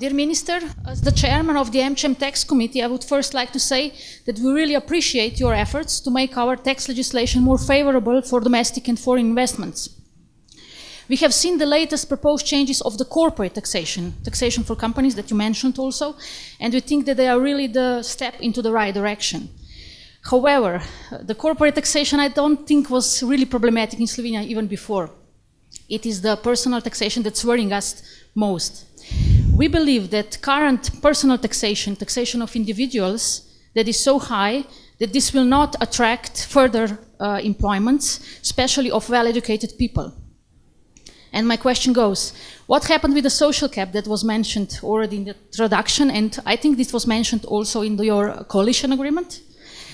Dear Minister, as the chairman of the AmCham Tax Committee, I would first like to say that we really appreciate your efforts to make our tax legislation more favorable for domestic and foreign investments. We have seen the latest proposed changes of the corporate taxation for companies that you mentioned also, and we think that they are really the step into the right direction. However, the corporate taxation I don't think was really problematic in Slovenia even before. It is the personal taxation that's worrying us most. We believe that current personal taxation of individuals, that is so high that this will not attract further employments, especially of well-educated people. And my question goes, what happened with the social cap that was mentioned already in the introduction, and I think this was mentioned also in your coalition agreement?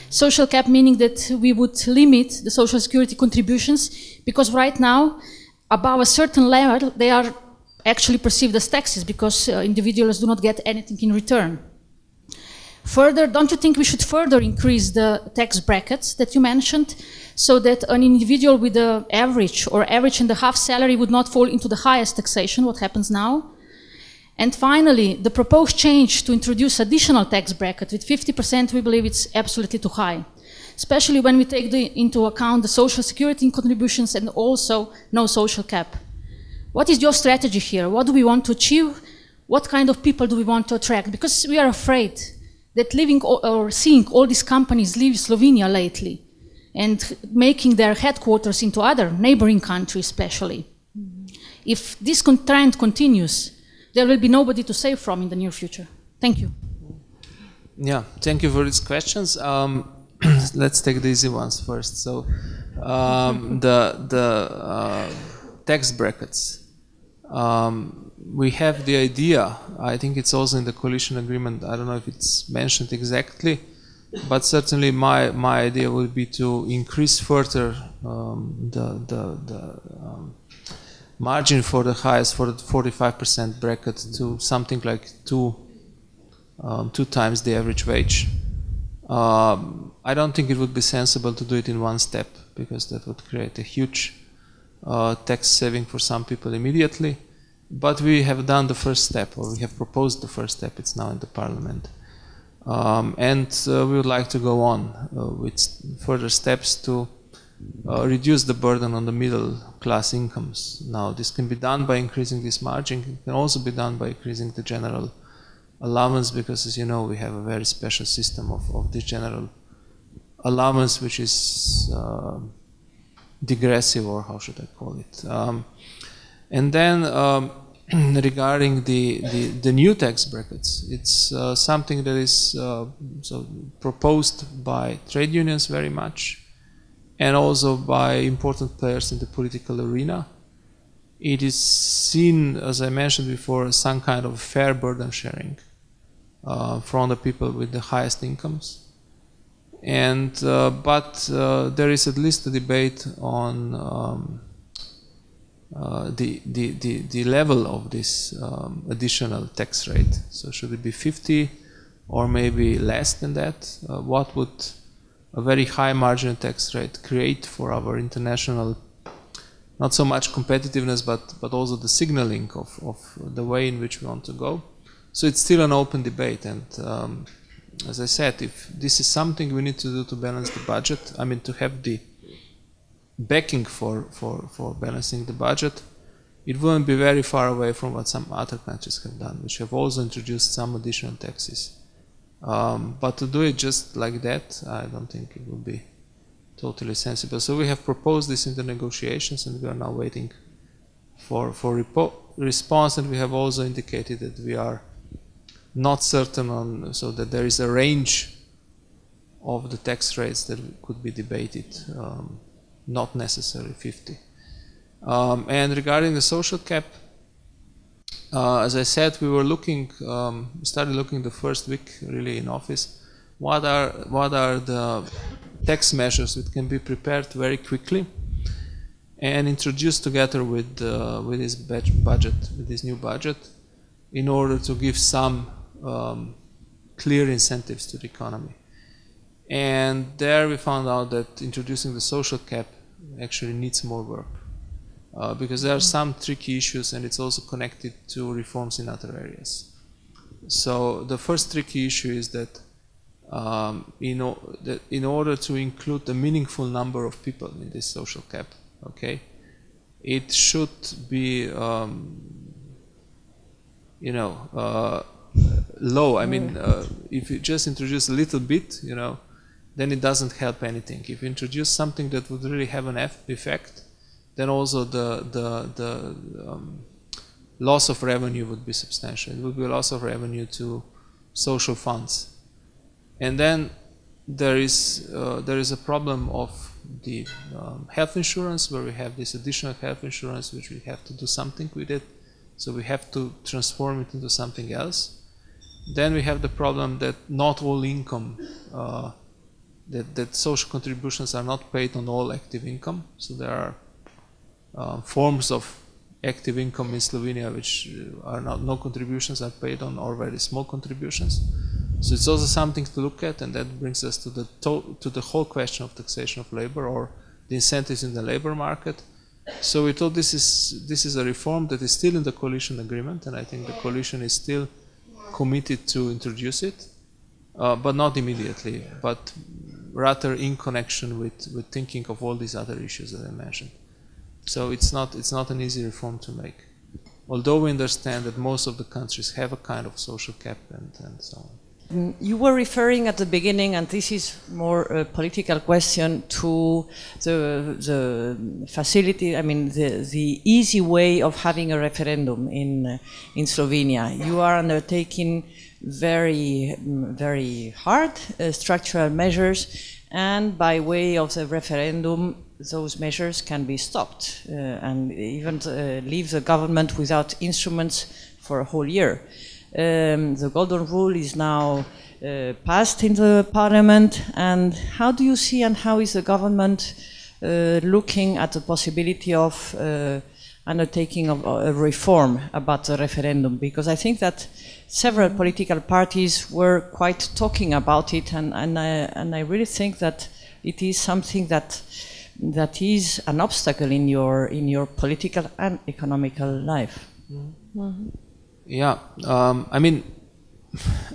Social cap meaning that we would limit the social security contributions, because right now, above a certain level, they are actually perceived as taxes because individuals do not get anything in return. Further, don't you think we should further increase the tax brackets that you mentioned so that an individual with an average or average and a half salary would not fall into the highest taxation, what happens now? And finally, the proposed change to introduce additional tax bracket with 50%, we believe it's absolutely too high, especially when we take into account the social security contributions and also no social cap. What is your strategy here? What do we want to achieve? What kind of people do we want to attract? Because we are afraid that living or seeing all these companies leave Slovenia lately and making their headquarters into other neighboring countries especially. If this trend continues, there will be nobody to save from in the near future. Thank you. Yeah, thank you for these questions. Let's take the easy ones first. So the tax brackets. We have the idea, I think it's also in the coalition agreement, I don't know if it's mentioned exactly, but certainly my idea would be to increase further the margin for the highest, for the 45% bracket to something like two times the average wage. I don't think it would be sensible to do it in one step, because that would create a huge tax saving for some people immediately. But we have done the first step, or we have proposed the first step. It's now in the parliament. And we would like to go on with further steps to reduce the burden on the middle class incomes. Now, this can be done by increasing this margin. It can also be done by increasing the general allowance, because, as you know, we have a very special system of this general allowance, which is digressive, or how should I call it? And then regarding the new tax brackets, it's something that is proposed by trade unions very much, and also by important players in the political arena. It is seen, as I mentioned before, as some kind of fair burden sharing from the people with the highest incomes. And but there is at least a debate on the level of this additional tax rate. So should it be 50 or maybe less than that? What would a very high marginal tax rate create for our international, not so much competitiveness, but also the signaling of the way in which we want to go? So it's still an open debate, and as I said, if this is something we need to do to balance the budget, I mean to have the backing for balancing the budget, it wouldn't be very far away from what some other countries have done, which have also introduced some additional taxes. But to do it just like that, I don't think it would be totally sensible. So we have proposed this in the negotiations, and we are now waiting for response, and we have also indicated that we are not certain on, so that there is a range of the tax rates that could be debated, not necessarily 50. And regarding the social cap, as I said, we were looking, started looking the first week really in office. What are the tax measures that can be prepared very quickly and introduced together with this budget, with this new budget, in order to give some clear incentives to the economy. And there we found out that introducing the social cap actually needs more work, because there are some tricky issues, and it's also connected to reforms in other areas. So the first tricky issue is that in order to include a meaningful number of people in this social cap, okay, it should be low. I mean, if you just introduce a little bit, then it doesn't help anything. If you introduce something that would really have an effect, then also the loss of revenue would be substantial. It would be a loss of revenue to social funds. And then there is a problem of the health insurance, where we have this additional health insurance, which we have to do something with it. So we have to transform it into something else. Then we have the problem that not all income, that social contributions are not paid on all active income. So there are forms of active income in Slovenia which are not, no contributions are paid on, or very small contributions. So it's also something to look at, and that brings us to the whole question of taxation of labor, or the incentives in the labor market. So we thought this is a reform that is still in the coalition agreement, and I think the coalition is still committed to introduce it, but not immediately, but rather in connection with thinking of all these other issues that I mentioned. So it's not an easy reform to make, although we understand that most of the countries have a kind of social cap and so on. You were referring at the beginning, and this is more a political question, to the facility, I mean the easy way of having a referendum in Slovenia. You are undertaking very hard structural measures, and by way of the referendum, those measures can be stopped and even leave the government without instruments for a whole year. The golden rule is now passed in the parliament, and how do you see, and how is the government looking at the possibility of undertaking of a reform about the referendum? Because I think that several political parties were quite talking about it, and I really think that it is something that is an obstacle in your political and economical life. Mm-hmm. Mm-hmm. Yeah, I mean,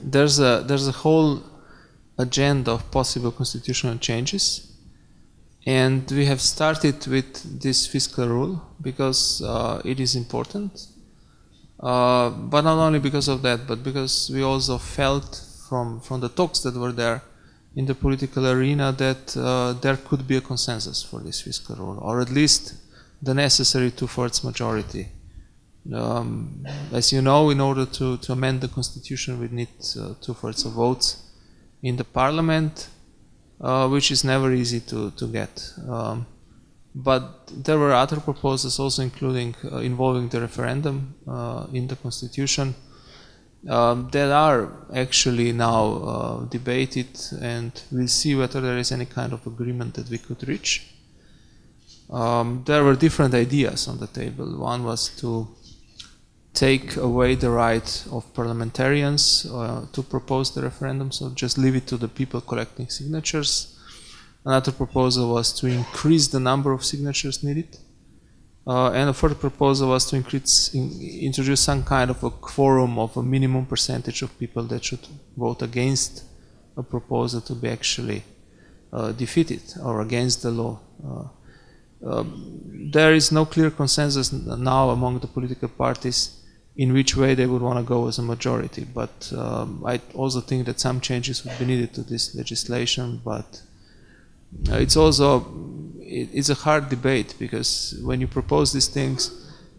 there's a whole agenda of possible constitutional changes, and we have started with this fiscal rule because it is important, but not only because of that, but because we also felt from the talks that were there in the political arena that there could be a consensus for this fiscal rule, or at least the necessary 2/3 majority. As you know, in order to amend the constitution, we need 2/3 of votes in the parliament, which is never easy to get. But there were other proposals also, including involving the referendum in the constitution, that are actually now debated, and we'll see whether there is any kind of agreement that we could reach. There were different ideas on the table. One was to take away the right of parliamentarians to propose the referendum, so just leave it to the people collecting signatures. Another proposal was to increase the number of signatures needed. And a third proposal was to introduce some kind of a quorum of a minimum percentage of people that should vote against a proposal to be actually defeated, or against the law. There is no clear consensus now among the political parties in which way they would want to go as a majority, but I also think that some changes would be needed to this legislation, but it's a hard debate, because when you propose these things,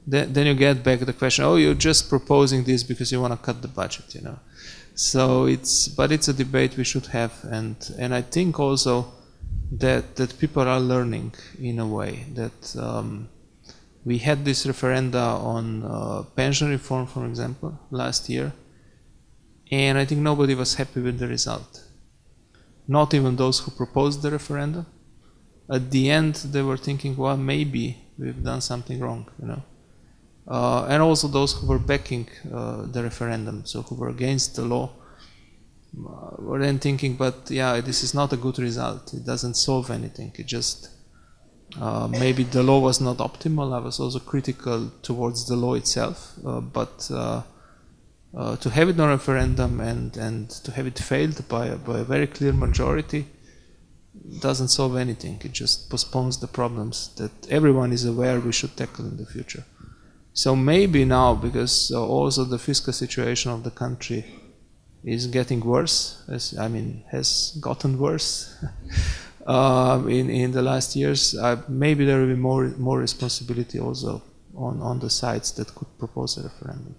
then you get back the question, oh, you're just proposing this because you want to cut the budget, So but it's a debate we should have, and I think also that people are learning in a way that we had this referenda on pension reform, for example, last year, and I think nobody was happy with the result. Not even those who proposed the referendum. At the end, they were thinking, well, maybe we've done something wrong, and also those who were backing the referendum, so who were against the law, were then thinking, but yeah, this is not a good result. It doesn't solve anything. It just maybe the law was not optimal. I was also critical towards the law itself, but to have it on referendum and to have it failed by a very clear majority doesn't solve anything. It just postpones the problems that everyone is aware we should tackle in the future. So maybe now, because also the fiscal situation of the country is getting worse, has gotten worse in the last years, maybe there will be more responsibility also on the sides that could propose a referendum.